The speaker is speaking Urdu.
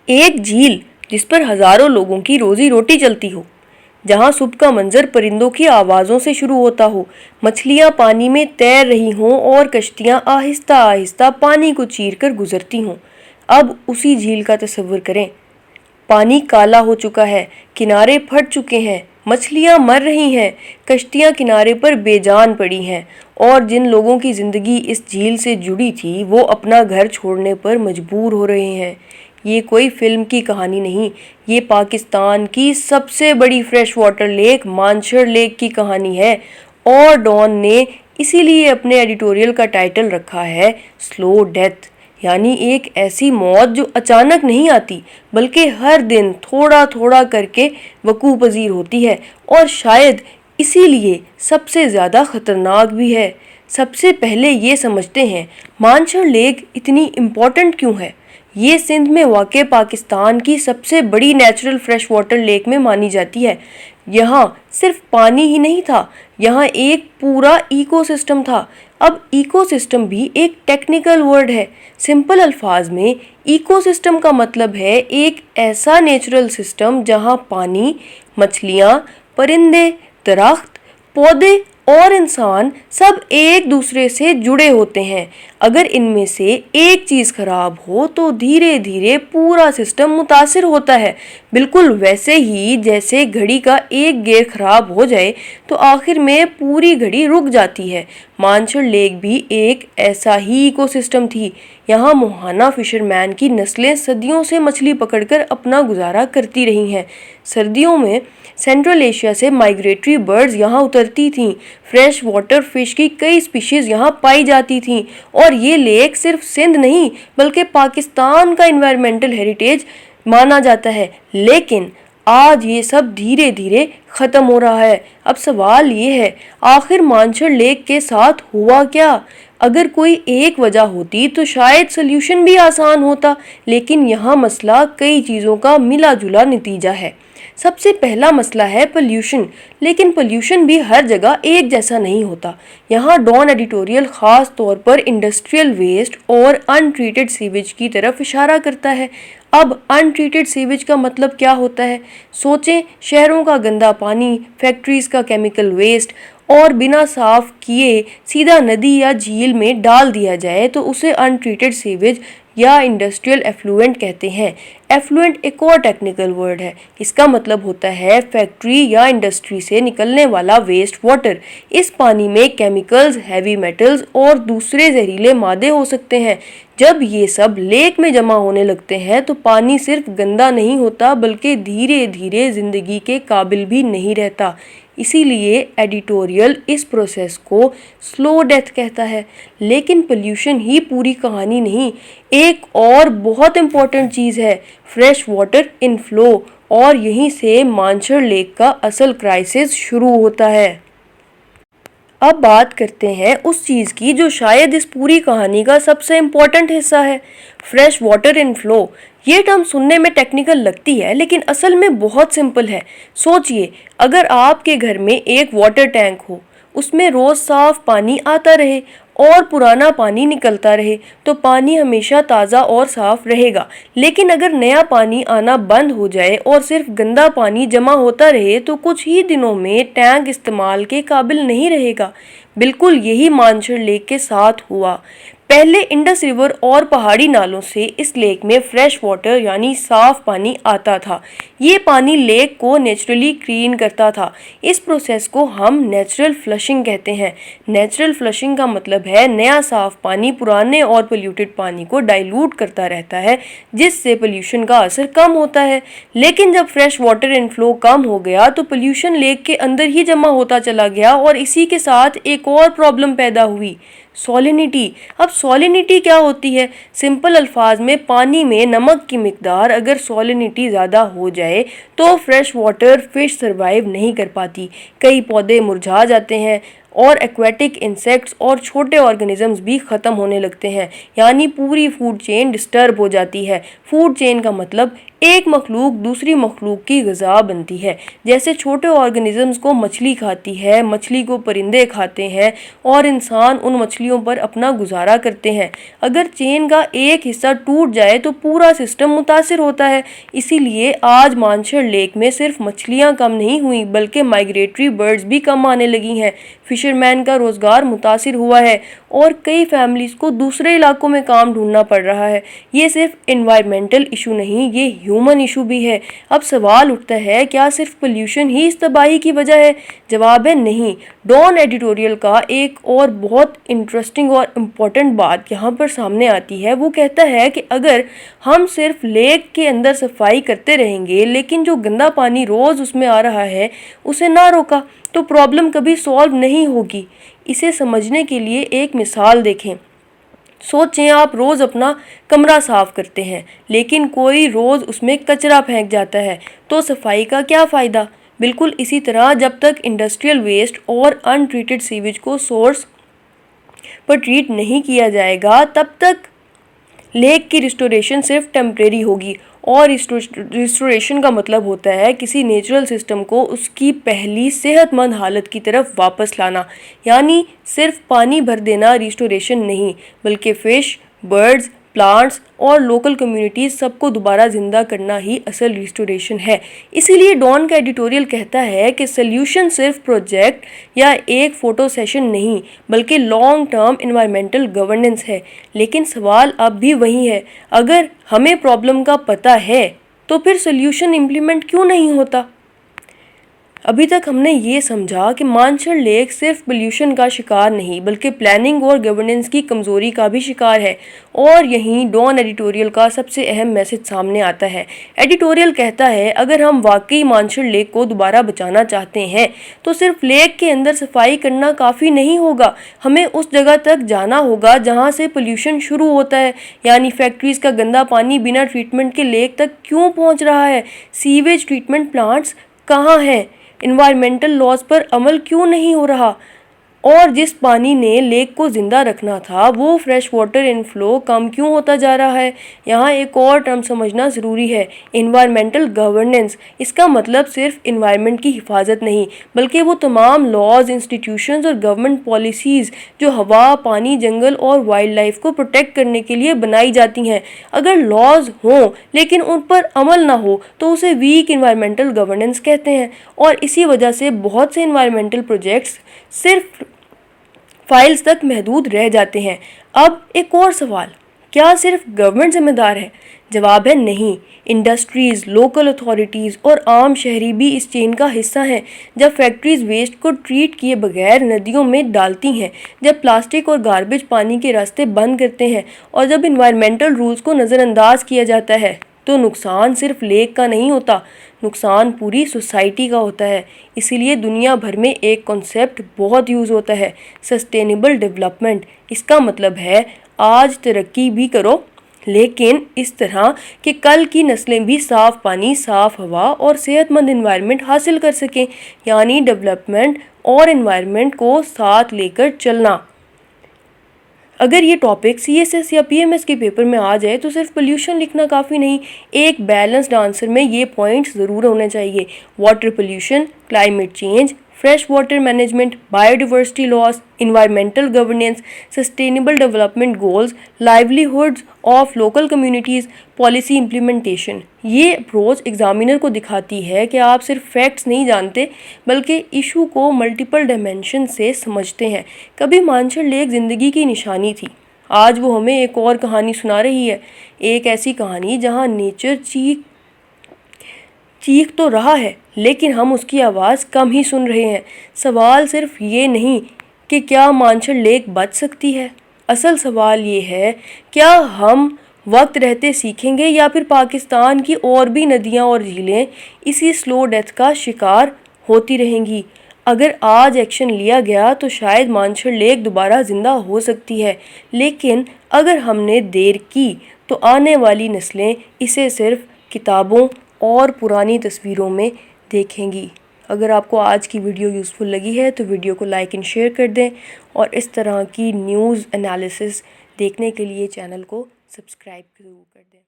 ایک جھیل جس پر ہزاروں لوگوں کی روزی روٹی چلتی ہو، جہاں صبح کا منظر پرندوں کی آوازوں سے شروع ہوتا ہو، مچھلیاں پانی میں تیر رہی ہوں اور کشتیاں آہستہ آہستہ پانی کو چیر کر گزرتی ہوں۔ اب اسی جھیل کا تصور کریں۔ پانی کالا ہو چکا ہے، کنارے پھٹ چکے ہیں، مچھلیاں مر رہی ہیں، کشتیاں کنارے پر بے جان پڑی ہیں، اور جن لوگوں کی زندگی اس جھیل سے جڑی تھی وہ اپنا گھر چھوڑنے پر مجبور ہو رہے ہیں۔ یہ کوئی فلم کی کہانی نہیں، یہ پاکستان کی سب سے بڑی فریش واٹر لیک مانچھڑ لیک کی کہانی ہے، اور ڈان نے اسی لیے اپنے ایڈیٹوریل کا ٹائٹل رکھا ہے سلو ڈیتھ، یعنی ایک ایسی موت جو اچانک نہیں آتی بلکہ ہر دن تھوڑا تھوڑا کر کے وقوع پذیر ہوتی ہے، اور شاید اسی لیے سب سے زیادہ خطرناک بھی ہے۔ سب سے پہلے یہ سمجھتے ہیں مانچھڑ لیک اتنی امپورٹنٹ کیوں ہے۔ یہ سندھ میں واقع پاکستان کی سب سے بڑی نیچرل فریش واٹر لیک میں مانی جاتی ہے۔ یہاں صرف پانی ہی نہیں تھا، یہاں ایک پورا ایکو سسٹم تھا۔ اب ایکو سسٹم بھی ایک ٹیکنیکل ورڈ ہے۔ سمپل الفاظ میں ایکو سسٹم کا مطلب ہے ایک ایسا نیچرل سسٹم جہاں پانی، مچھلیاں، پرندے، درخت، پودے اور انسان سب ایک دوسرے سے جڑے ہوتے ہیں۔ اگر ان میں سے ایک چیز خراب ہو تو دھیرے دھیرے پورا سسٹم متاثر ہوتا ہے، بالکل ویسے ہی جیسے گھڑی کا ایک گیئر خراب ہو جائے تو آخر میں پوری گھڑی رک جاتی ہے۔ مانچھڑ لیک بھی ایک ایسا ہی ایکو سسٹم تھی۔ یہاں موہانا فشرمین کی نسلیں صدیوں سے مچھلی پکڑ کر اپنا گزارا کرتی رہی ہیں۔ سردیوں میں سینٹرل ایشیا سے مائیگریٹری برڈز یہاں اترتی تھیں، فریش واٹر فش کی کئی اسپیشیز یہاں پائی جاتی تھیں، اور یہ لیک صرف سندھ نہیں بلکہ پاکستان کا انوائرمنٹل ہیریٹیج مانا جاتا ہے۔ لیکن آج یہ سب دھیرے دھیرے ختم ہو رہا ہے۔ اب سوال یہ ہے، آخر مانچھڑ لیک کے ساتھ ہوا کیا؟ اگر کوئی ایک وجہ ہوتی تو شاید سلیوشن بھی آسان ہوتا، لیکن یہاں مسئلہ کئی چیزوں کا ملا جلا نتیجہ ہے۔ سب سے پہلا مسئلہ ہے پولیوشن، لیکن پولیوشن بھی ہر جگہ ایک جیسا نہیں ہوتا۔ یہاں ڈان ایڈیٹوریل خاص طور پر انڈسٹریل ویسٹ اور ان ٹریٹڈ سیویج کی طرف اشارہ کرتا ہے۔ اب ان ٹریٹڈ سیویج کا مطلب کیا ہوتا ہے؟ سوچیں، شہروں کا گندا پانی، فیکٹریز کا کیمیکل ویسٹ، اور بنا صاف کیے سیدھا ندی یا جھیل میں ڈال دیا جائے تو اسے ان ٹریٹڈ سیویج یا انڈسٹریل ایفلوئنٹ کہتے ہیں۔ ایفلوئنٹ ایک اور ٹیکنیکل ورڈ ہے، اس کا مطلب ہوتا ہے فیکٹری یا انڈسٹری سے نکلنے والا ویسٹ واٹر۔ اس پانی میں کیمیکلز، ہیوی میٹلز اور دوسرے زہریلے مادے ہو سکتے ہیں۔ جب یہ سب لیک میں جمع ہونے لگتے ہیں تو پانی صرف گندا نہیں ہوتا بلکہ دھیرے دھیرے زندگی کے قابل بھی نہیں رہتا۔ اسی لیے ایڈیٹوریل اس پروسیس کو سلو ڈیتھ کہتا ہے۔ لیکن پولیوشن ہی پوری کہانی نہیں، ایک اور بہت امپورٹنٹ چیز ہے، فریش واٹر انفلو، اور یہیں سے مانچھڑ لیک کا اصل کرائسس شروع ہوتا ہے۔ اب بات کرتے ہیں اس چیز کی جو شاید اس پوری کہانی کا سب سے امپورٹنٹ حصہ ہے، فریش واٹر انفلو۔ یہ ٹرم سننے میں ٹیکنیکل لگتی ہے لیکن اصل میں بہت سمپل ہے۔ سوچئے، اگر آپ کے گھر میں ایک واٹر ٹینک ہو، اس میں روز صاف پانی آتا رہے اور پرانا پانی نکلتا رہے تو پانی ہمیشہ تازہ اور صاف رہے گا۔ لیکن اگر نیا پانی آنا بند ہو جائے اور صرف گندا پانی جمع ہوتا رہے تو کچھ ہی دنوں میں ٹینک استعمال کے قابل نہیں رہے گا۔ بالکل یہی مانچھڑ لیک کے ساتھ ہوا۔ پہلے انڈس ریور اور پہاڑی نالوں سے اس لیک میں فریش واٹر یعنی صاف پانی آتا تھا۔ یہ پانی لیک کو نیچرلی کلین کرتا تھا۔ اس پروسیس کو ہم نیچرل فلشنگ کہتے ہیں۔ نیچرل فلشنگ کا مطلب ہے نیا صاف پانی پرانے اور پولیوٹڈ پانی کو ڈائیلوٹ کرتا رہتا ہے، جس سے پولیوشن کا اثر کم ہوتا ہے۔ لیکن جب فریش واٹر انفلو کم ہو گیا تو پولیوشن لیک کے اندر ہی جمع ہوتا چلا گیا، اور اسی کے ساتھ ایک اور پرابلم پیدا ہوئی، سالینٹی۔ اب سالینٹی کیا ہوتی ہے؟ سمپل الفاظ میں پانی میں نمک کی مقدار اگر سالینٹی زیادہ ہو جائے تو فریش واٹر فش سروائیو نہیں کر پاتی، کئی پودے مرجھا جاتے ہیں اور ایکویٹک انسیکٹس اور چھوٹے آرگنزمز بھی ختم ہونے لگتے ہیں، یعنی پوری فوڈ چین ڈسٹرب ہو جاتی ہے۔ فوڈ چین کا مطلب ایک مخلوق دوسری مخلوق کی غذا بنتی ہے، جیسے چھوٹے آرگنزمز کو مچھلی کھاتی ہے، مچھلی کو پرندے کھاتے ہیں اور انسان ان مچھلیوں پر اپنا گزارا کرتے ہیں۔ اگر چین کا ایک حصہ ٹوٹ جائے تو پورا سسٹم متاثر ہوتا ہے۔ اسی لیے آج مانچھڑ لیک میں صرف مچھلیاں کم نہیں ہوئیں بلکہ مائیگریٹری برڈز بھی کم آنے لگی ہیں، فشرمین کا روزگار متاثر ہوا ہے اور کئی فیملیز کو دوسرے علاقوں میں کام ڈھونڈنا پڑ رہا ہے۔ یہ صرف انوائرمنٹل ایشو نہیں، یہ ہیومن ایشو بھی ہے۔ اب سوال اٹھتا ہے، کیا صرف پولیوشن ہی اس تباہی کی وجہ ہے؟ جواب ہے نہیں۔ ڈان ایڈیٹوریل کا ایک اور بہت انٹرسٹنگ اور امپورٹنٹ بات یہاں پر سامنے آتی ہے۔ وہ کہتا ہے کہ اگر ہم صرف لیک کے اندر صفائی کرتے رہیں گے لیکن جو گندا پانی روز اس میں آ رہا ہے اسے نہ روکا تو پرابلم کبھی سالو نہیں ہوگی۔ اسے سمجھنے کے لیے ایک مثال دیکھیں۔ سوچیں آپ روز اپنا کمرہ صاف کرتے ہیں لیکن کوئی روز اس میں کچرا پھینک جاتا ہے تو صفائی کا کیا فائدہ؟ بالکل اسی طرح جب تک انڈسٹریل ویسٹ اور ان ٹریٹڈ سیویج کو سورس پر ٹریٹ نہیں کیا جائے گا تب تک لیک کی ریسٹوریشن صرف ٹیمپریری ہوگی، اور ریسٹوریشن کا مطلب ہوتا ہے کسی نیچرل سسٹم کو اس کی پہلی صحت مند حالت کی طرف واپس لانا، یعنی صرف پانی بھر دینا ریسٹوریشن نہیں بلکہ فش، برڈز، پلانٹس اور لوکل کمیونٹیز سب کو دوبارہ زندہ کرنا ہی اصل ریسٹوریشن ہے۔ اسی لیے ڈان کا ایڈیٹوریل کہتا ہے کہ سلیوشن صرف پروجیکٹ یا ایک فوٹو سیشن نہیں بلکہ لانگ ٹرم انوائرمنٹل گورننس ہے۔ لیکن سوال اب بھی وہی ہے، اگر ہمیں پرابلم کا پتہ ہے تو پھر سلیوشن امپلیمنٹ کیوں نہیں ہوتا؟ ابھی تک ہم نے یہ سمجھا کہ مانچھڑ لیک صرف پولیوشن کا شکار نہیں بلکہ پلاننگ اور گورننس کی کمزوری کا بھی شکار ہے، اور یہیں ڈان ایڈیٹوریل کا سب سے اہم میسج سامنے آتا ہے۔ ایڈیٹوریل کہتا ہے اگر ہم واقعی مانچھڑ لیک کو دوبارہ بچانا چاہتے ہیں تو صرف لیک کے اندر صفائی کرنا کافی نہیں ہوگا، ہمیں اس جگہ تک جانا ہوگا جہاں سے پولیوشن شروع ہوتا ہے، یعنی فیکٹریز کا گندا پانی بنا ٹریٹمنٹ کے لیک تک کیوں پہنچ رہا ہے، سیویج ٹریٹمنٹ پلانٹس کہاں ہیں، انوائرمنٹل لاز پر عمل کیوں نہیں ہو رہا، اور جس پانی نے لیک کو زندہ رکھنا تھا وہ فریش واٹر انفلو کم کیوں ہوتا جا رہا ہے۔ یہاں ایک اور ٹرم سمجھنا ضروری ہے، انوائرمنٹل گورننس۔ اس کا مطلب صرف انوائرمنٹ کی حفاظت نہیں بلکہ وہ تمام لاز، انسٹیٹیوشنز اور گورنمنٹ پالیسیز جو ہوا، پانی، جنگل اور وائلڈ لائف کو پروٹیکٹ کرنے کے لیے بنائی جاتی ہیں۔ اگر لاز ہوں لیکن ان پر عمل نہ ہو تو اسے ویک انوائرمنٹل گورننس کہتے ہیں، اور اسی وجہ سے بہت سے انوائرمنٹل پروجیکٹس صرف فائلز تک محدود رہ جاتے ہیں۔ اب ایک اور سوال، کیا صرف گورنمنٹ ذمہ دار ہے؟ جواب ہے نہیں، انڈسٹریز، لوکل اتھارٹیز اور عام شہری بھی اس چین کا حصہ ہیں۔ جب فیکٹریز ویسٹ کو ٹریٹ کیے بغیر ندیوں میں ڈالتی ہیں، جب پلاسٹک اور گاربیج پانی کے راستے بند کرتے ہیں اور جب انوائرمنٹل رولز کو نظر انداز کیا جاتا ہے تو نقصان صرف لیک کا نہیں ہوتا، نقصان پوری سوسائٹی کا ہوتا ہے۔ اسی لیے دنیا بھر میں ایک کنسیپٹ بہت یوز ہوتا ہے، سسٹینیبل ڈیولپمنٹ۔ اس کا مطلب ہے آج ترقی بھی کرو لیکن اس طرح کہ کل کی نسلیں بھی صاف پانی، صاف ہوا اور صحت مند انوائرمنٹ حاصل کر سکیں، یعنی ڈیولپمنٹ اور انوائرمنٹ کو ساتھ لے کر چلنا۔ اگر یہ ٹاپک CSS یا PMS کے پیپر میں آ جائے تو صرف پولیوشن لکھنا کافی نہیں، ایک بیلنسڈ آنسر میں یہ پوائنٹس ضرور ہونے چاہیے: water pollution, climate change, fresh water management, biodiversity loss, environmental governance, sustainable development goals, livelihoods of local communities, policy implementation. یہ اپروچ ایگزامینر کو دکھاتی ہے کہ آپ صرف فیکٹس نہیں جانتے بلکہ ایشو کو ملٹیپل ڈائمینشن سے سمجھتے ہیں۔ کبھی مانچھڑ لیک زندگی کی نشانی تھی، آج وہ ہمیں ایک اور کہانی سنا رہی ہے، ایک ایسی کہانی جہاں نیچر چیخ تو رہا ہے لیکن ہم اس کی آواز کم ہی سن رہے ہیں۔ سوال صرف یہ نہیں کہ کیا مانچھڑ لیک بچ سکتی ہے، اصل سوال یہ ہے کیا ہم وقت رہتے سیکھیں گے یا پھر پاکستان کی اور بھی ندیاں اور جھیلیں اسی سلو ڈیتھ کا شکار ہوتی رہیں گی۔ اگر آج ایکشن لیا گیا تو شاید مانچھڑ لیک دوبارہ زندہ ہو سکتی ہے، لیکن اگر ہم نے دیر کی تو آنے والی نسلیں اسے صرف کتابوں اور پرانی تصویروں میں دیکھیں گی۔ اگر آپ کو آج کی ویڈیو یوزفل لگی ہے تو ویڈیو کو لائک اینڈ شیئر کر دیں، اور اس طرح کی نیوز انالیسس دیکھنے کے لیے چینل کو سبسکرائب ضرور کر دیں۔